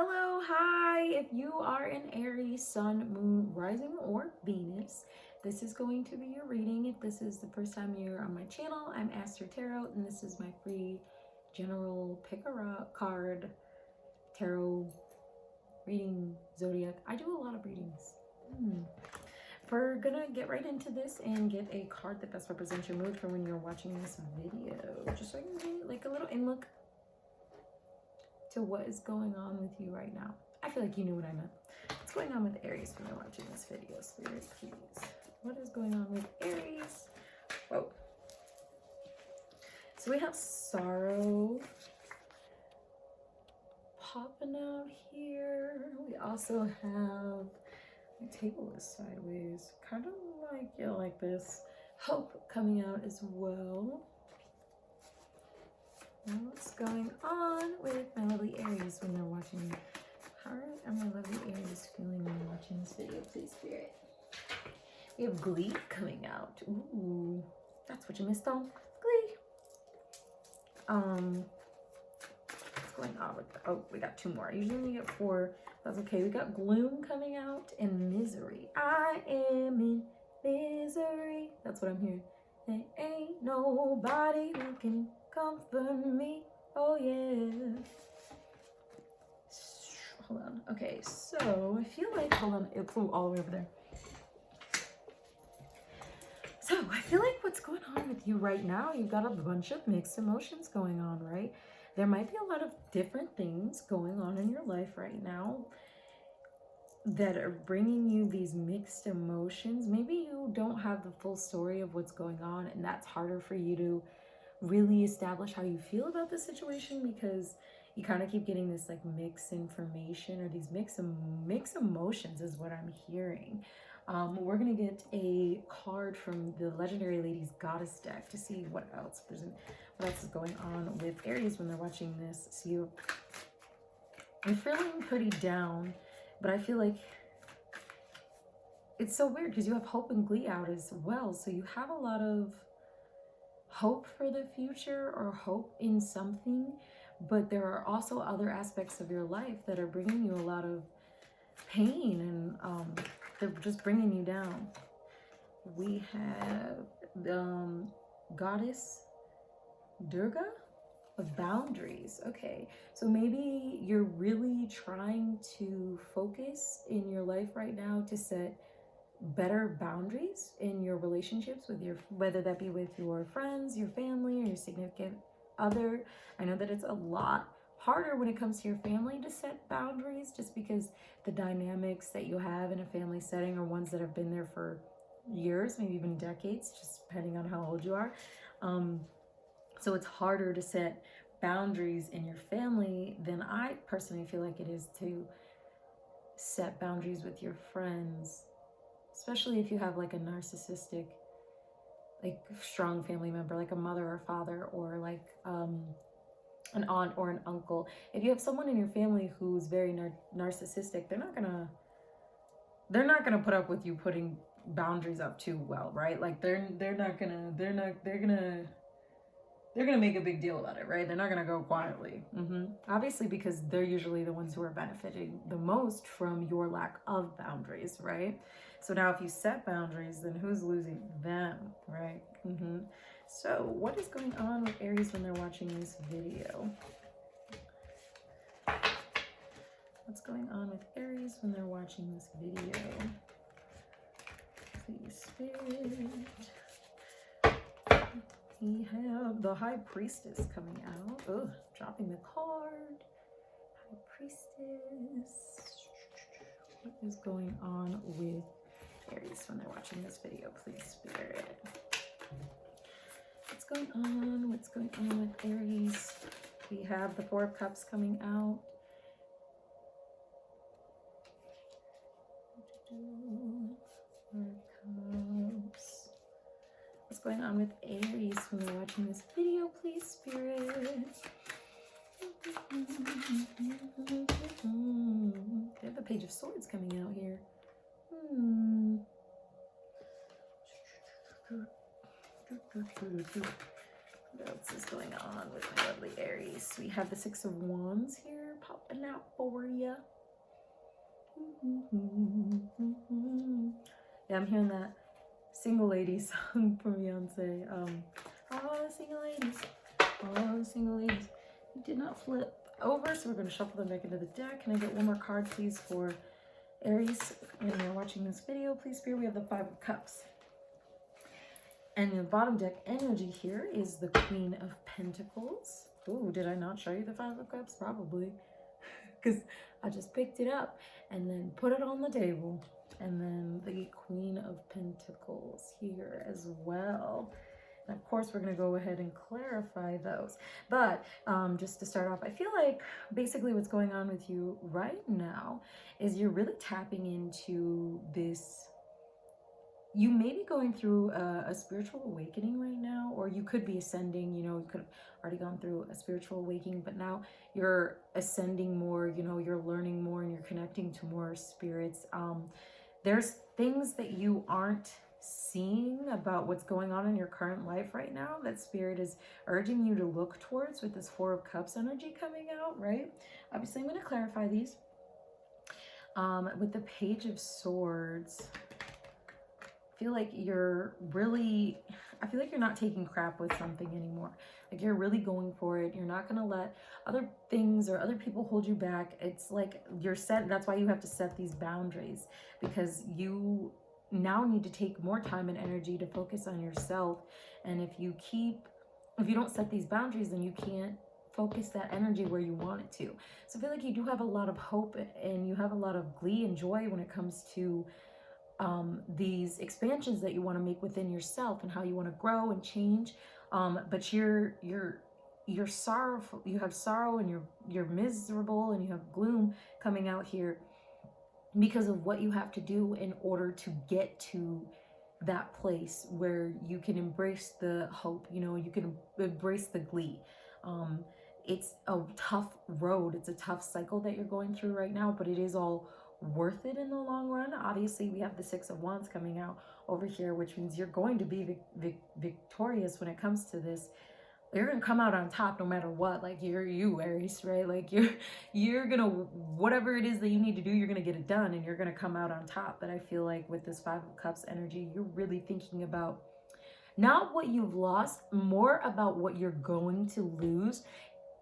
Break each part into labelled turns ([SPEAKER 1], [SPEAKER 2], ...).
[SPEAKER 1] Hello, hi. If you are an Aries, Sun, Moon, Rising, or Venus, this is going to be your reading. If this is the first time you're on my channel, I'm Aster Tarot, and this is my free general pick-a-card tarot reading zodiac. I do a lot of readings. We're gonna get right into this and get a card that best represents your mood for when you're watching this video. Just so I can get like a little in look to what is going on with you right now. I feel like you knew what I meant. What's going on with Aries when they're watching this video? Spirit, please. What is going on with Aries? Whoa. So we have sorrow popping out here. We also have, my table is sideways, kind of like, yeah, like this. Hope coming out as well. What's going on with my lovely Aries when they're watching? How are my lovely Aries feeling when they're watching this video, please, Spirit? We have Glee coming out. Ooh, that's what you missed on. Glee. What's going on with the, oh, we got two more. Usually we get four. That's okay. We got Gloom coming out and Misery. I am in misery. That's what I'm hearing. There ain't nobody who can comfort me. Oh yeah. Hold on. Okay, so I feel like, hold on, it flew all the way over there. So I feel like what's going on with you right now, you've got a bunch of mixed emotions going on, right? There might be a lot of different things going on in your life right now that are bringing you these mixed emotions. Maybe you don't have the full story of what's going on, and that's harder for you to really establish how you feel about the situation, because you kind of keep getting this like mixed information, or these mixed emotions is what I'm hearing. We're gonna get a card from the Legendary Ladies Goddess deck to see what else is going on with Aries when they're watching this. So you're feeling pretty down, but I feel like it's so weird because you have Hope and Glee out as well. So you have a lot of hope for the future or hope in something, but there are also other aspects of your life that are bringing you a lot of pain, and they're just bringing you down. We have Goddess Durga of boundaries. Okay, so maybe you're really trying to focus in your life right now to set better boundaries in your relationships with your, whether that be with your friends, your family, or your significant other. I know that it's a lot harder when it comes to your family to set boundaries, just because the dynamics that you have in a family setting are ones that have been there for years, maybe even decades, just depending on how old you are. So it's harder to set boundaries in your family than I personally feel like it is to set boundaries with your friends, especially if you have like a narcissistic, like strong family member, like a mother or father, or like an aunt or an uncle. If you have someone in your family who's very narcissistic, they're not gonna put up with you putting boundaries up too well, right? Like they're gonna make a big deal about it, right? They're not gonna go quietly. Obviously, because they're usually the ones who are benefiting the most from your lack of boundaries, right? So now if you set boundaries, then who's losing? Them, right? So what is going on with Aries when they're watching this video? What's going on with Aries when they're watching this video? Please, Spirit. We have the High Priestess coming out. Oh, dropping the card. High Priestess. What is going on with Aries when they're watching this video, please, Spirit? What's going on? What's going on with Aries? We have the Four of Cups coming out. Four of Cups. What's going on with Aries when they're watching this video, please, Spirit? I have the Page of Swords coming out here. What else is going on with my lovely Aries? We have the Six of Wands here popping out for you. Yeah, I'm hearing that single lady song from Beyonce. All the single ladies, all the single ladies. You did not flip over, so we're going to shuffle them back into the deck. Can I get one more card, please, for Aries? When you're watching this video, please, Spirit, we have the Five of Cups. And the bottom deck energy here is the Queen of Pentacles. Ooh, did I not show you the Five of Cups? Probably. Because I just picked it up and then put it on the table. And then the Queen of Pentacles here as well. And of course, we're going to go ahead and clarify those. But just to start off, I feel like basically what's going on with you right now is you're really tapping into this. You may be going through a spiritual awakening right now, or you could be ascending. You know, you could have already gone through a spiritual awakening, but now you're ascending more, you know, you're learning more and you're connecting to more spirits. There's things that you aren't seeing about what's going on in your current life right now that Spirit is urging you to look towards with this Four of Cups energy coming out, right? Obviously, I'm going to clarify these. With the Page of Swords, I feel like you're not taking crap with something anymore. Like you're really going for it. You're not going to let other things or other people hold you back. It's like you're set. That's why you have to set these boundaries, because you now need to take more time and energy to focus on yourself. And if you don't set these boundaries, then you can't focus that energy where you want it to. So I feel like you do have a lot of hope and you have a lot of glee and joy when it comes to these expansions that you want to make within yourself and how you want to grow and change. But you're sorrowful. You have sorrow and you're miserable and you have gloom coming out here because of what you have to do in order to get to that place where you can embrace the hope, you know, you can embrace the glee. It's a tough road. It's a tough cycle that you're going through right now, but it is all worth it in the long run. Obviously, we have the Six of Wands coming out over here, which means you're going to be victorious when it comes to this. You're gonna come out on top no matter what. Like you Aries, right? Like you're gonna, whatever it is that you need to do, you're gonna get it done and you're gonna come out on top. But I feel like with this Five of Cups energy, you're really thinking about not what you've lost, more about what you're going to lose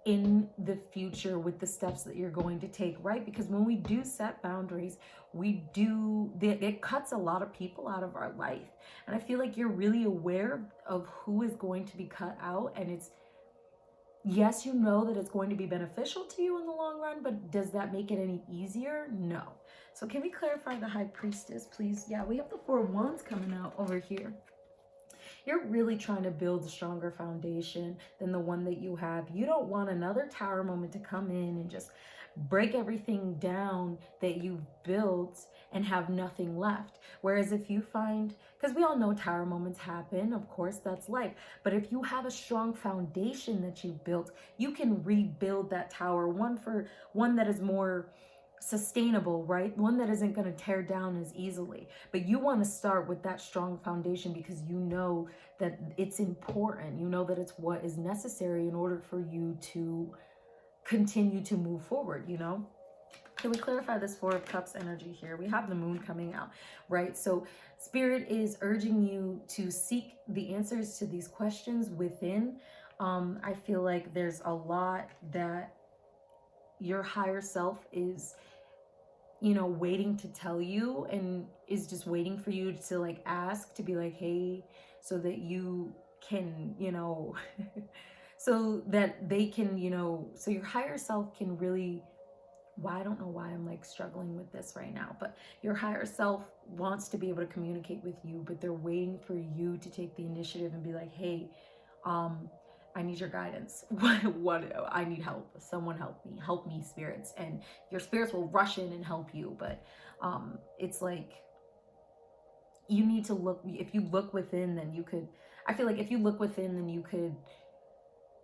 [SPEAKER 1] in the future with the steps that you're going to take, right? Because when we do set boundaries, it cuts a lot of people out of our life. And I feel like you're really aware of who is going to be cut out. And yes, you know that it's going to be beneficial to you in the long run, but does that make it any easier? No. So can we clarify the High Priestess, please? Yeah, we have the Four of Wands coming out over here. You're really trying to build a stronger foundation than the one that you have. You don't want another Tower moment to come in and just break everything down that you've built and have nothing left. Whereas if you find, because we all know Tower moments happen, of course, that's life. But if you have a strong foundation that you've built, you can rebuild that tower, one that is more sustainable, right? One that isn't going to tear down as easily. But you want to start with that strong foundation because you know that it's important. You know that it's what is necessary in order for you to continue to move forward, you know? Can we clarify this Four of Cups energy here? We have the Moon coming out, right? So Spirit is urging you to seek the answers to these questions within. I feel like there's a lot that your higher self is, you know, waiting to tell you and is just waiting for you to like ask, to be like, hey, so that you can, you know, so that they can, you know, so your higher self can really, I don't know why I'm like struggling with this right now, but your higher self wants to be able to communicate with you, but they're waiting for you to take the initiative and be like, hey, I need your guidance. What I need help. Someone help me, spirits. And your spirits will rush in and help you. But it's like, you need to look, if you look within, then you could, I feel like if you look within, then you could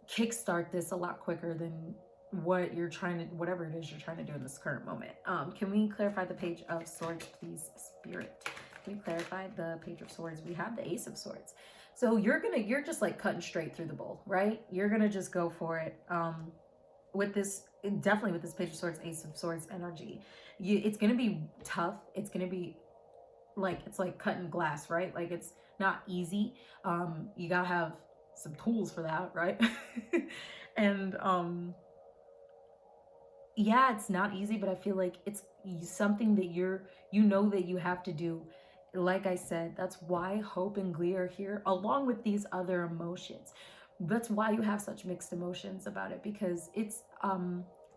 [SPEAKER 1] kickstart this a lot quicker than what you're trying to, whatever it is you're trying to do in this current moment. Can we clarify the Page of Swords, please, Spirit? Can we clarify the Page of Swords? We have the Ace of Swords. So you're just like cutting straight through the bull, right? You're gonna just go for it. with this, definitely with this Page of Swords, Ace of Swords energy, it's going to be tough. It's going to be like, it's like cutting glass, right? Like, it's not easy. You gotta have some tools for that, right? And yeah, it's not easy, but I feel like it's something that you know that you have to do. Like I said, that's why hope and glee are here, along with these other emotions. That's why you have such mixed emotions about it, because it's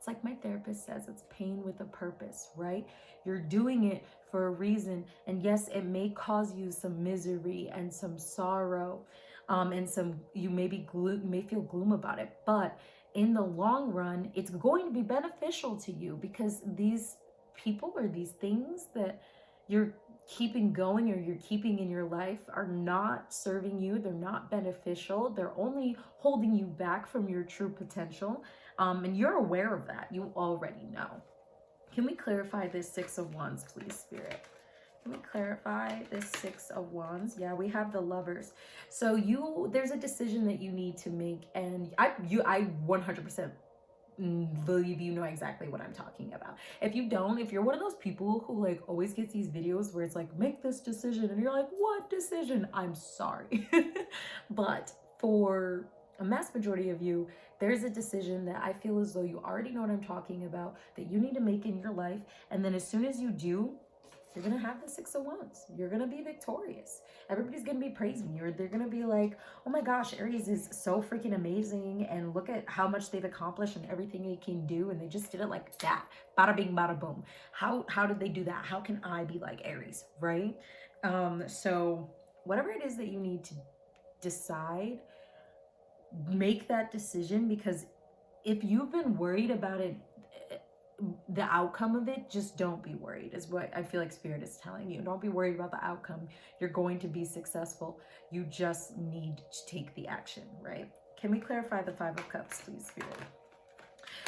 [SPEAKER 1] like my therapist says, it's pain with a purpose, right? You're doing it for a reason, and yes, it may cause you some misery and some sorrow, and some, you may be gloom, you may feel gloom about it, but in the long run, it's going to be beneficial to you, because these people or these things that you're keeping going or you're keeping in your life are not serving you. They're not beneficial. They're only holding you back from your true potential. And you're aware of that. You already know. Can we clarify this Six of Wands, please, Spirit? Can we clarify this Six of Wands? Yeah, we have the Lovers. So there's a decision that you need to make, and I 100% believe you know exactly what I'm talking about. If you don't, if you're one of those people who like always gets these videos where it's like, make this decision, and you're like, what decision? I'm sorry. But for a mass majority of you, there's a decision that I feel as though you already know what I'm talking about, that you need to make in your life. And then as soon as you do, you're gonna have the Six of Wands. You're gonna be victorious. Everybody's gonna be praising you. They're gonna be like, oh my gosh, Aries is so freaking amazing, and look at how much they've accomplished and everything they can do, and they just did it like that. Bada bing, bada boom. How did they do that? How can I be like Aries, right? So whatever it is that you need to decide, make that decision, because if you've been worried about it, the outcome of it, just don't be worried, is what I feel like Spirit is telling you. Don't be worried about the outcome. You're going to be successful. You just need to take the action, right? Can we clarify the Five of Cups, please, Spirit?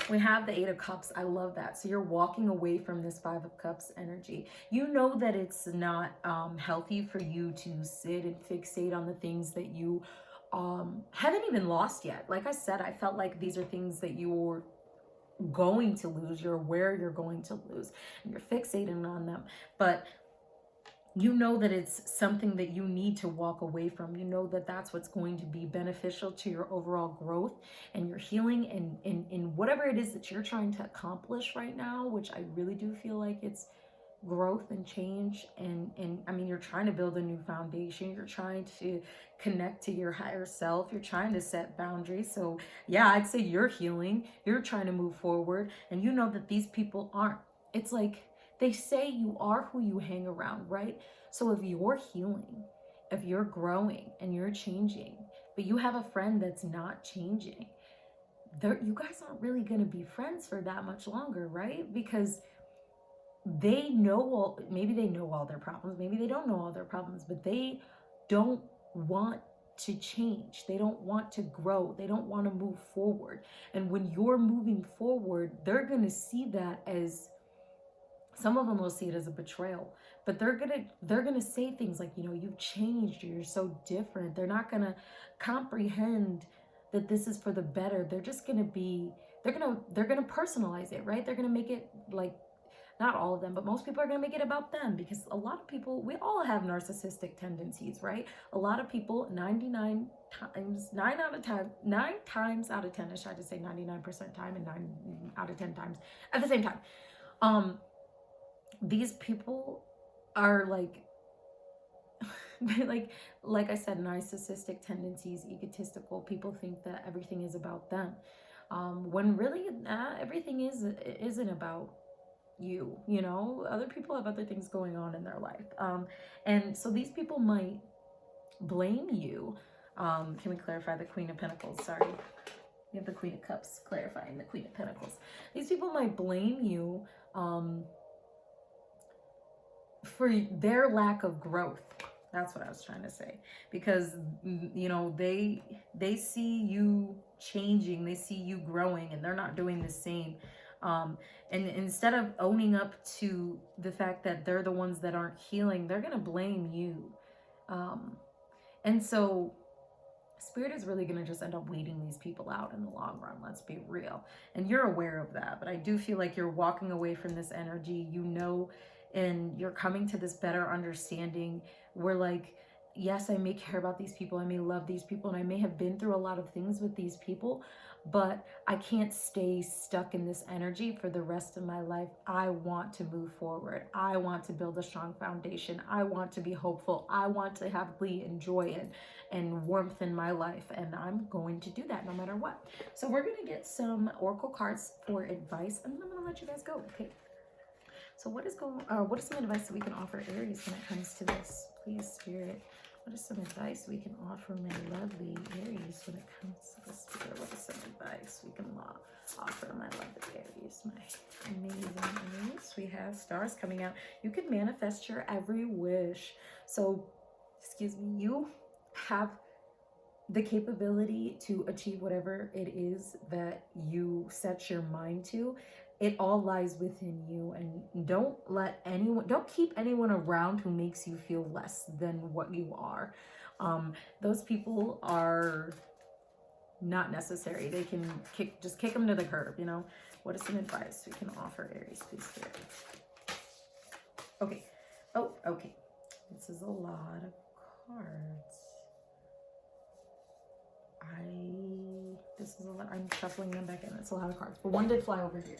[SPEAKER 1] We have the Eight of Cups. I love that. So you're walking away from this Five of Cups energy. You know that it's not healthy for you to sit and fixate on the things that you haven't even lost yet. Like I said, I felt like these are things that you were going to lose. You're aware you're going to lose, and you're fixating on them, but you know that it's something that you need to walk away from. You know that that's what's going to be beneficial to your overall growth and your healing, and in whatever it is that you're trying to accomplish right now, which I really do feel like it's growth and change. And I mean, you're trying to build a new foundation. You're trying to connect to your higher self. You're trying to set boundaries. So yeah, I'd say you're healing. You're trying to move forward, and you know that these people aren't. It's like they say you are who you hang around, right? So if you're healing, if you're growing and you're changing, but you have a friend that's not changing, you guys aren't really going to be friends for that much longer, right? Because they know all, maybe they know all their problems, maybe they don't know all their problems, but they don't want to change. They don't want to grow. They don't want to move forward. And when you're moving forward, they're going to see that as, some of them will see it as a betrayal, but they're going to say things like, you know, you've changed, you're so different. They're not going to comprehend that this is for the better. They're just going to be, they're going to personalize it, right? They're going to make it like, not all of them, but most people are going to make it about them, because a lot of people, we all have narcissistic tendencies, right? A lot of people, 9 times out of 10, I tried to say 99% time and 9 out of 10 times at the same time. These people are like, like I said, narcissistic tendencies, egotistical. People think that everything is about them, when really everything isn't about you. You know, other people have other things going on in their life, and so these people might blame you. Can we clarify the Queen of Pentacles? Sorry, we have the Queen of Cups clarifying the Queen of Pentacles. These people might blame you for their lack of growth. That's what I was trying to say, because you know, they see you changing, they see you growing, and they're not doing the same. And instead of owning up to the fact that they're the ones that aren't healing, they're gonna blame you. And so Spirit is really going to just end up weeding these people out in the long run. Let's be real. And you're aware of that. But I do feel like you're walking away from this energy, you know, and you're coming to this better understanding where, like, yes, I may care about these people. I may love these people. And I may have been through a lot of things with these people. But I can't stay stuck in this energy for the rest of my life. I want to move forward. I want to build a strong foundation. I want to be hopeful. I want to have glee and joy and warmth in my life. And I'm going to do that no matter what. So we're going to get some oracle cards for advice. And then I'm going to let you guys go. Okay. So what is some advice that we can offer Aries when it comes to this? Please, Spirit. What is some advice we can offer my lovely Aries when it comes to this? Spirit, what is some advice we can offer my lovely Aries, my amazing Aries? We have stars coming out. You can manifest your every wish. So, excuse me, you have the capability to achieve whatever it is that you set your mind to. It all lies within you, and don't keep anyone around who makes you feel less than what you are. Those people are not necessary. They can just kick them to the curb, you know. What is some advice we can offer Aries, please, Spirit? Okay. Oh, okay. This is a lot of cards. I'm shuffling them back in. It's a lot of cards, but one did fly over here.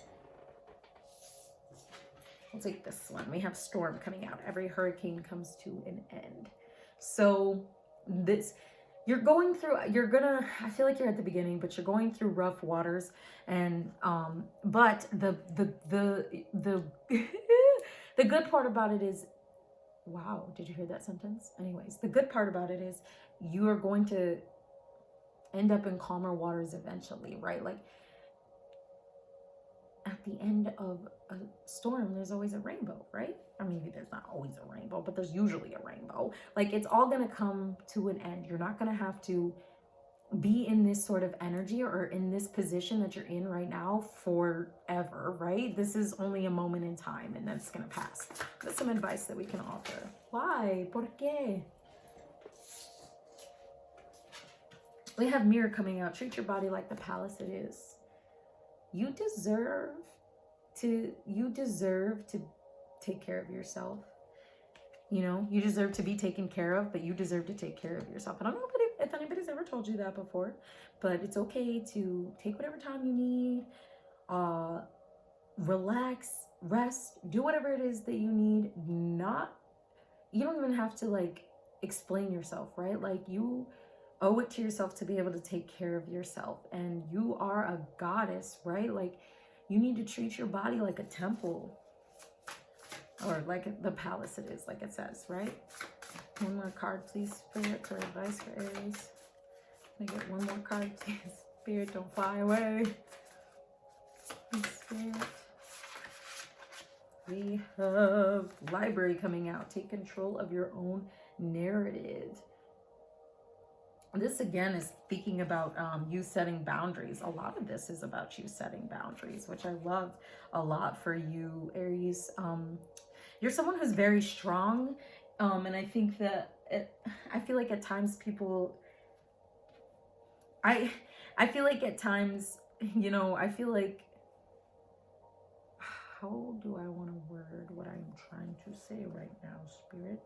[SPEAKER 1] We'll take this one. We have storm coming out. Every hurricane comes to an end. So you're going through, I feel like you're at the beginning, but you're going through rough waters. And, but the the good part about it is, wow, did you hear that sentence? Anyways, the good part about it is you are going to end up in calmer waters eventually, right? Like, at the end of a storm, there's always a rainbow, right? I mean, maybe there's not always a rainbow, but there's usually a rainbow. Like, it's all going to come to an end. You're not going to have to be in this sort of energy or in this position that you're in right now forever, right? This is only a moment in time, and that's going to pass. That's some advice that we can offer. Why? ¿Por qué? We have mirror coming out. Treat your body like the palace it is. You deserve to take care of yourself. You know, you deserve to be taken care of, but you deserve to take care of yourself. And I don't know if anybody's ever told you that before, but it's okay to take whatever time you need, relax, rest, do whatever it is that you need. You don't even have to, like, explain yourself, right? Like, you owe it to yourself to be able to take care of yourself. And you are a goddess, right? Like, you need to treat your body like a temple, or like the palace it is, like it says, right? One more card, please, Spirit, for advice for Aries. Let me get one more card, please. Spirit, don't fly away. Spirit. We have library coming out. Take control of your own narrative. This again is speaking about you setting boundaries. A lot of this is about you setting boundaries, which I love a lot for you, Aries. You're someone who's very strong, and I think that I feel like at times people, I feel like at times, you know, I feel like, how do I want to word what I'm trying to say right now, Spirit?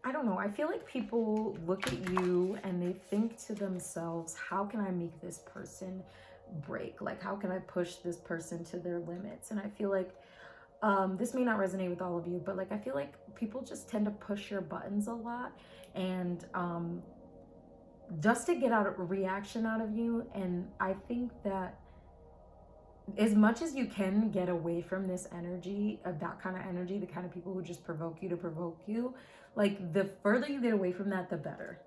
[SPEAKER 1] I don't know. I feel like people look at you and they think to themselves, how can I make this person break? Like, how can I push this person to their limits? And I feel like this may not resonate with all of you, but like, I feel like people just tend to push your buttons a lot, and just to get a reaction out of you. And I think that as much as you can get away from this energy, of that kind of energy, the kind of people who just provoke you to provoke you, like, the further you get away from that, the better.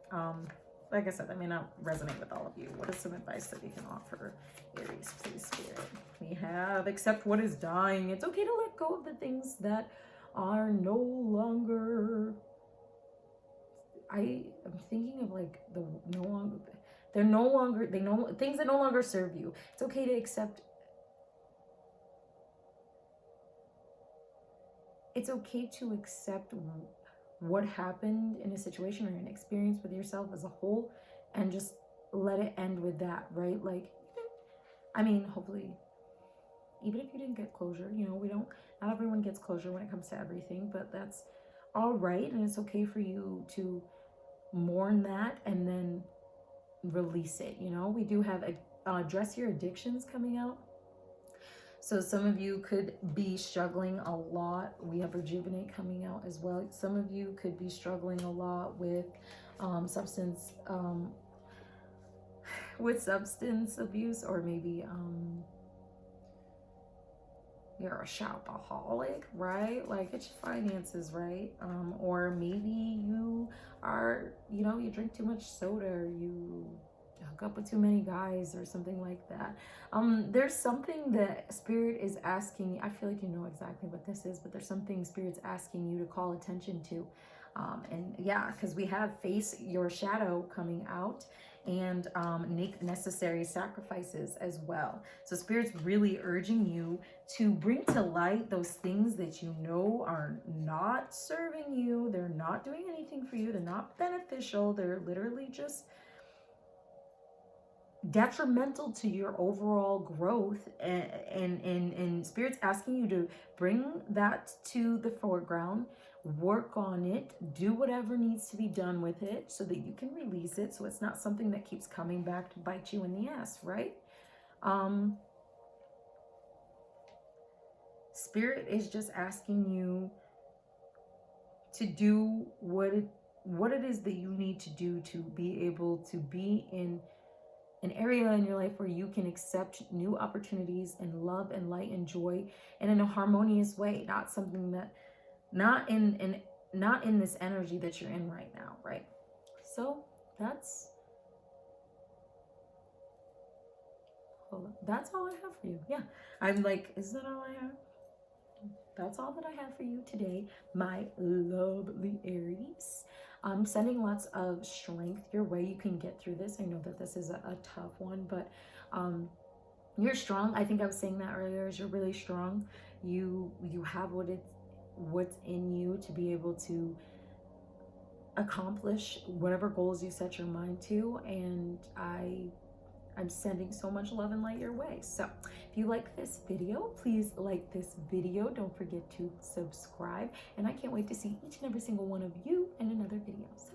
[SPEAKER 1] Like I said, that may not resonate with all of you. What is some advice that we can offer Aries, please, Spirit? We have accept what is dying. It's okay to let go of the things that are no longer. I am thinking of like things that no longer serve you. It's okay to accept it's okay to accept what happened in a situation or an experience with yourself as a whole, and just let it end with that, right? Like, I mean, hopefully, even if you didn't get closure, you know, not everyone gets closure when it comes to everything, but that's all right. And it's okay for you to mourn that and then release it. You know, we do have address your addictions coming out. So some of you could be struggling a lot. We have rejuvenate coming out as well. Some of you could be struggling a lot with substance abuse, or maybe you're a shopaholic, right? Like, get your finances right. Or maybe you are, you know, you drink too much soda, or you hook up with too many guys or something like that. There's something that Spirit is asking. I feel like you know exactly what this is, but there's something Spirit's asking you to call attention to. And yeah, because we have face your shadow coming out, and make necessary sacrifices as well. So Spirit's really urging you to bring to light those things that you know are not serving you. They're not doing anything for you. They're not beneficial. They're literally just detrimental to your overall growth, and Spirit's asking you to bring that to the foreground, work on it, do whatever needs to be done with it so that you can release it, so it's not something that keeps coming back to bite you in the ass, right? Spirit is just asking you to do what it is that you need to do to be able to be in an area in your life where you can accept new opportunities and love and light and joy, and in a harmonious way, not something that, not in this energy that you're in right now, right? So that's all I have for you. Yeah, I'm like, is that all I have? That's all that I have for you today, my lovely Aries. I'm sending lots of strength your way. You can get through this. I know that this is a tough one, but you're strong. I think I was saying that earlier, is you're really strong. You have what's in you to be able to accomplish whatever goals you set your mind to, and I'm sending so much love and light your way. So if you like this video, please like this video. Don't forget to subscribe. And I can't wait to see each and every single one of you in another video. So